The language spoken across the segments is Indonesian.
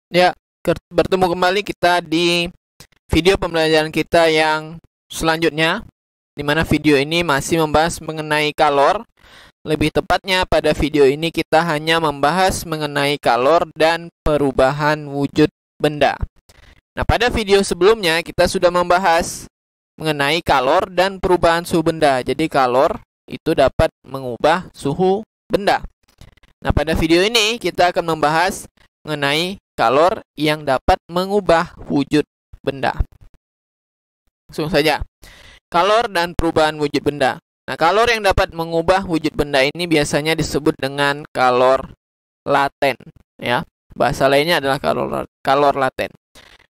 Ya, bertemu kembali kita di video pembelajaran kita yang selanjutnya, di mana video ini masih membahas mengenai kalor. Lebih tepatnya, pada video ini kita hanya membahas mengenai kalor dan perubahan wujud benda. Nah, pada video sebelumnya kita sudah membahas mengenai kalor dan perubahan suhu benda. Jadi kalor itu dapat mengubah suhu benda. Nah, pada video ini kita akan membahas mengenai kalor yang dapat mengubah wujud benda. Langsung saja. Kalor dan perubahan wujud benda. Nah, kalor yang dapat mengubah wujud benda ini biasanya disebut dengan kalor laten, ya. Bahasa lainnya adalah kalor laten.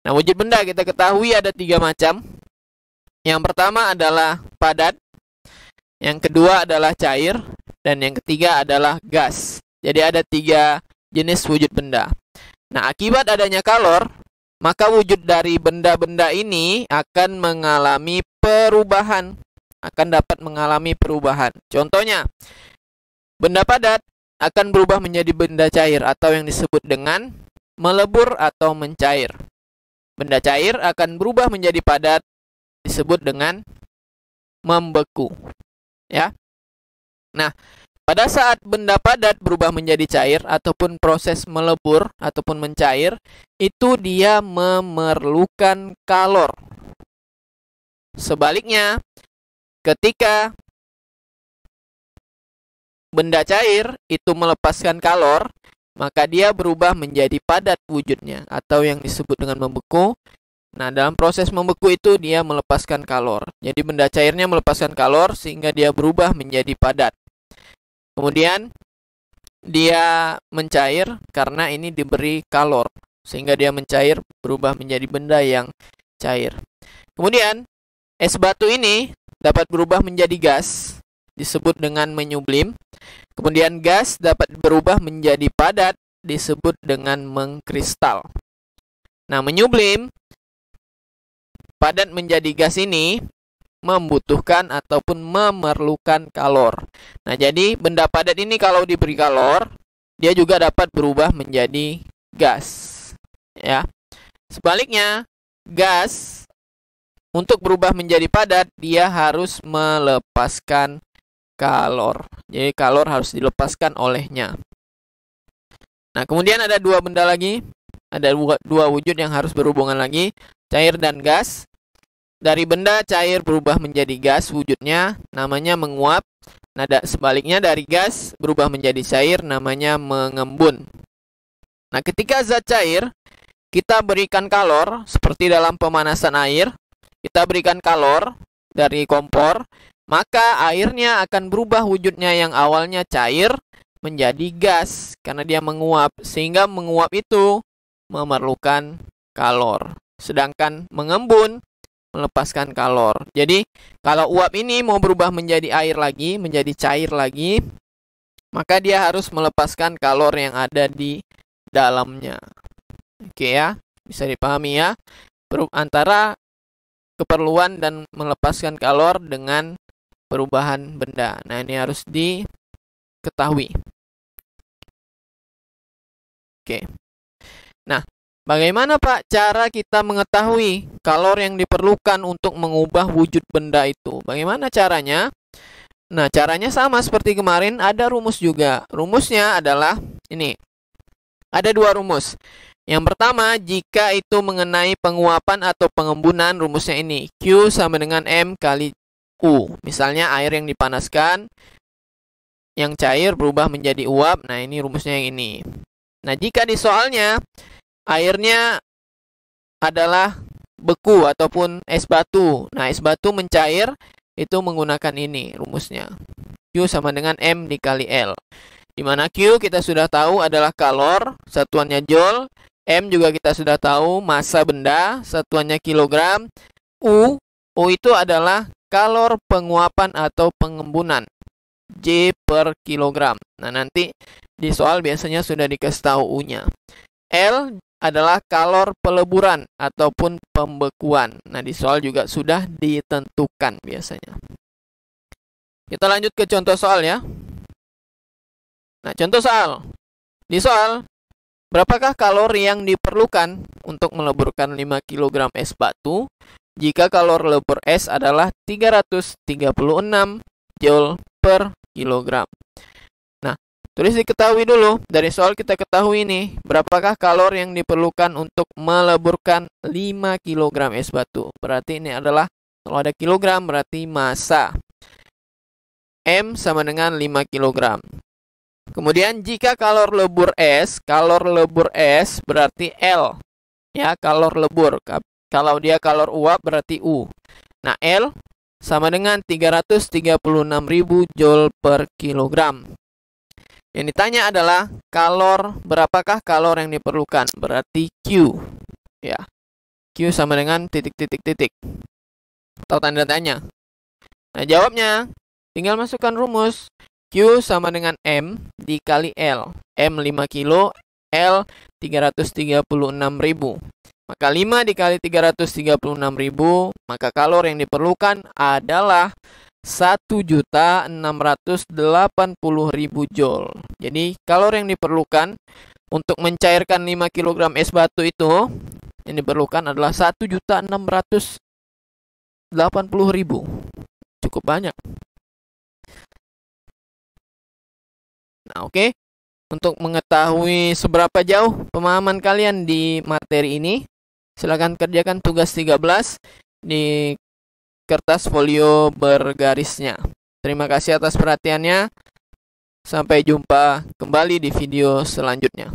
Nah, wujud benda kita ketahui ada 3 macam. Yang pertama adalah padat, yang kedua adalah cair, dan yang ketiga adalah gas. Jadi ada 3 jenis wujud benda. Nah, akibat adanya kalor, maka wujud dari benda-benda ini akan mengalami perubahan, akan dapat mengalami perubahan. Contohnya, benda padat akan berubah menjadi benda cair atau yang disebut dengan melebur atau mencair. Benda cair akan berubah menjadi padat, disebut dengan membeku. Ya. Nah, pada saat benda padat berubah menjadi cair ataupun proses melebur ataupun mencair, itu dia memerlukan kalor. Sebaliknya, ketika benda cair itu melepaskan kalor, maka dia berubah menjadi padat wujudnya atau yang disebut dengan membeku. Nah, dalam proses membeku itu dia melepaskan kalor. Jadi benda cairnya melepaskan kalor sehingga dia berubah menjadi padat. Kemudian dia mencair karena ini diberi kalor sehingga dia mencair berubah menjadi benda yang cair. Kemudian es batu ini dapat berubah menjadi gas, disebut dengan menyublim. Kemudian gas dapat berubah menjadi padat, disebut dengan mengkristal. Nah, menyublim padat menjadi gas ini membutuhkan ataupun memerlukan kalor. Nah, jadi benda padat ini kalau diberi kalor, dia juga dapat berubah menjadi gas. Ya. Sebaliknya, gas untuk berubah menjadi padat, dia harus melepaskan kalor. Jadi kalor harus dilepaskan olehnya. Nah, kemudian ada 2 benda lagi. Ada 2 wujud yang harus berhubungan lagi, cair dan gas. Dari benda cair berubah menjadi gas wujudnya, namanya menguap. Nah, sebaliknya dari gas berubah menjadi cair, namanya mengembun. Nah, ketika zat cair, kita berikan kalor, seperti dalam pemanasan air, kita berikan kalor dari kompor, maka airnya akan berubah wujudnya yang awalnya cair menjadi gas, karena dia menguap, sehingga menguap itu memerlukan kalor. Sedangkan mengembun melepaskan kalor. Jadi, kalau uap ini mau berubah menjadi air lagi, menjadi cair lagi, maka dia harus melepaskan kalor yang ada di dalamnya. Oke ya, bisa dipahami ya. Antara keperluan dan melepaskan kalor dengan perubahan benda. Nah, ini harus diketahui. Oke. Nah, bagaimana Pak cara kita mengetahui kalor yang diperlukan untuk mengubah wujud benda itu? Bagaimana caranya? Nah, caranya sama seperti kemarin, ada rumus juga. Rumusnya adalah ini. Ada 2 rumus. Yang pertama, jika itu mengenai penguapan atau pengembunan, rumusnya ini. Q sama dengan M kali U. Misalnya air yang dipanaskan, yang cair berubah menjadi uap. Nah, ini rumusnya yang ini. Nah, jika di soalnya airnya adalah beku ataupun es batu. Nah, es batu mencair itu menggunakan ini rumusnya. Q sama dengan M dikali L. Di mana Q kita sudah tahu adalah kalor, satuannya joule. M juga kita sudah tahu massa benda, satuannya kilogram. U itu adalah kalor penguapan atau pengembunan. J per kilogram. Nah, nanti di soal biasanya sudah dikasih tahu U-nya. L adalah kalor peleburan ataupun pembekuan. Nah, di soal juga sudah ditentukan biasanya. Kita lanjut ke contoh soal ya. Nah, contoh soal. Di soal Berapakah kalori yang diperlukan untuk meleburkan 5 kg es batu jika kalori lebur es adalah 336 joule per kilogram? Nah, tulis diketahui dulu. Dari soal kita ketahui nih, berapakah kalori yang diperlukan untuk meleburkan 5 kg es batu. Berarti ini adalah, kalau ada kilogram berarti massa. M sama dengan 5 kg. Kemudian jika kalor lebur es berarti L. Ya, kalor lebur. Kalau dia kalor uap berarti U. Nah, L sama dengan 336.000 joule per kilogram. Yang ditanya adalah berapakah kalor yang diperlukan? Berarti Q. Ya. Q sama dengan titik-titik-titik. Atau tanda tanya. Nah, jawabnya tinggal masukkan rumus. Q sama dengan M dikali L. M 5 kilo, L 336.000. Maka 5 dikali 336.000, maka kalor yang diperlukan adalah 1.680.000 joule. Jadi kalor yang diperlukan untuk mencairkan 5 kg es batu itu yang diperlukan adalah 1.680.000. Cukup banyak. Nah, oke. Untuk mengetahui seberapa jauh pemahaman kalian di materi ini, silakan kerjakan tugas 13 di kertas folio bergarisnya. Terima kasih atas perhatiannya. Sampai jumpa kembali di video selanjutnya.